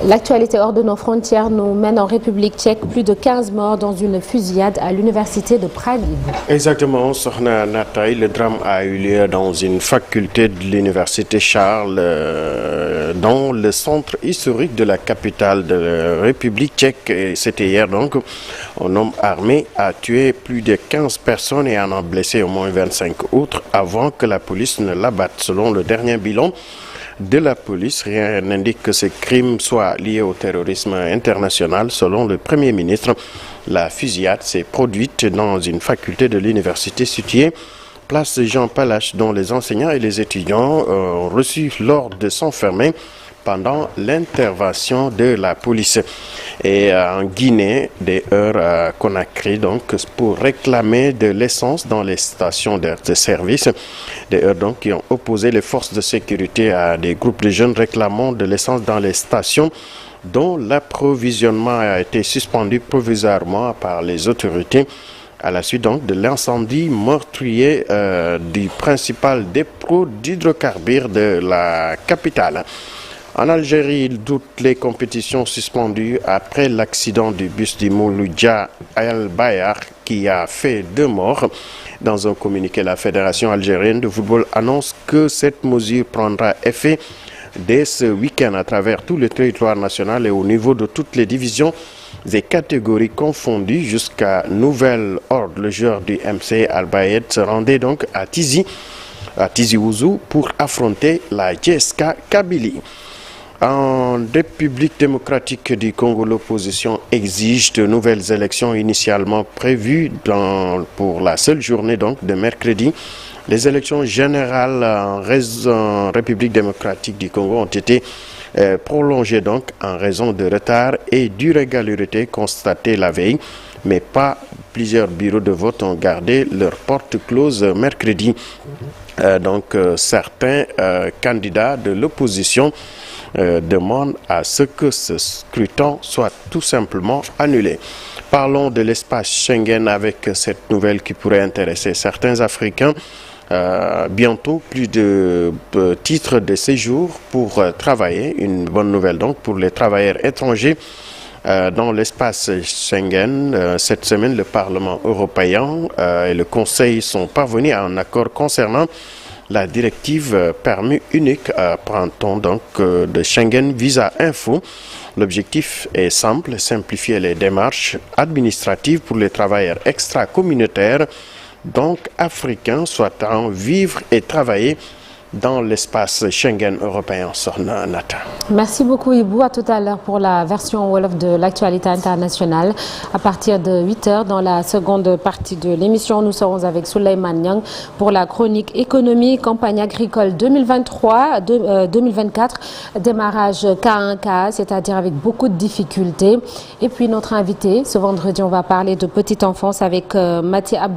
L'actualité hors de nos frontières nous mène en République tchèque. Plus de 15 morts dans une fusillade à l'université de Prague. Exactement, Sokhna Nataï, le drame a eu lieu dans une faculté de l'université Charles, dans le centre historique de la capitale de la République tchèque. Et c'était hier donc. Un homme armé a tué plus de 15 personnes et en a blessé au moins 25 autres avant que la police ne l'abatte. Selon le dernier bilan de la police, rien n'indique que ces crimes soient liés au terrorisme international. Selon le Premier ministre, la fusillade s'est produite dans une faculté de l'université située place Jean Palache, dont les enseignants et les étudiants ont reçu l'ordre de s'enfermer pendant l'intervention de la police. Et en Guinée, des heurts à Conakry donc pour réclamer de l'essence dans les stations de service. Des heurts donc qui ont opposé les forces de sécurité à des groupes de jeunes réclamant de l'essence dans les stations dont l'approvisionnement a été suspendu provisoirement par les autorités à la suite donc de l'incendie meurtrier du principal dépôt d'hydrocarbures de la capitale. En Algérie, toutes les compétitions suspendues après l'accident du bus du Mouloudia El Bayar qui a fait 2 morts. Dans un communiqué, la Fédération algérienne de football annonce que cette mesure prendra effet dès ce week-end à travers tout le territoire national et au niveau de toutes les divisions et catégories confondues jusqu'à nouvel ordre. Le joueur du MC Al Bayed se rendait donc à Tizi Ouzou pour affronter la JSK Kabylie. En République démocratique du Congo, l'opposition exige de nouvelles élections initialement prévues pour la seule journée donc de mercredi. Les élections générales en République démocratique du Congo ont été prolongées donc en raison de retard et d'irrégularités constatées la veille, mais pas plusieurs bureaux de vote ont gardé leurs portes closes mercredi. Certains candidats de l'opposition demandent à ce que ce scrutin soit tout simplement annulé. Parlons de l'espace Schengen avec cette nouvelle qui pourrait intéresser certains Africains. Bientôt, plus de titres de séjour pour travailler. Une bonne nouvelle donc pour les travailleurs étrangers dans l'espace Schengen. Cette semaine, le Parlement européen et le Conseil sont parvenus à un accord concernant la directive permis unique prend-on donc de Schengen Visa Info. L'objectif est simple, simplifier les démarches administratives pour les travailleurs extra-communautaires, donc africains souhaitant vivre et travailler dans l'espace Schengen européen. Sokhna Nata. Merci beaucoup Ibou. À tout à l'heure pour la version Wolof de l'actualité internationale. À partir de 8h, dans la seconde partie de l'émission, nous serons avec Souleymane Niang pour la chronique économie, campagne agricole 2023-2024, démarrage K1K, c'est-à-dire avec beaucoup de difficultés. Et puis notre invité, ce vendredi, on va parler de petite enfance avec Mathieu Abdou.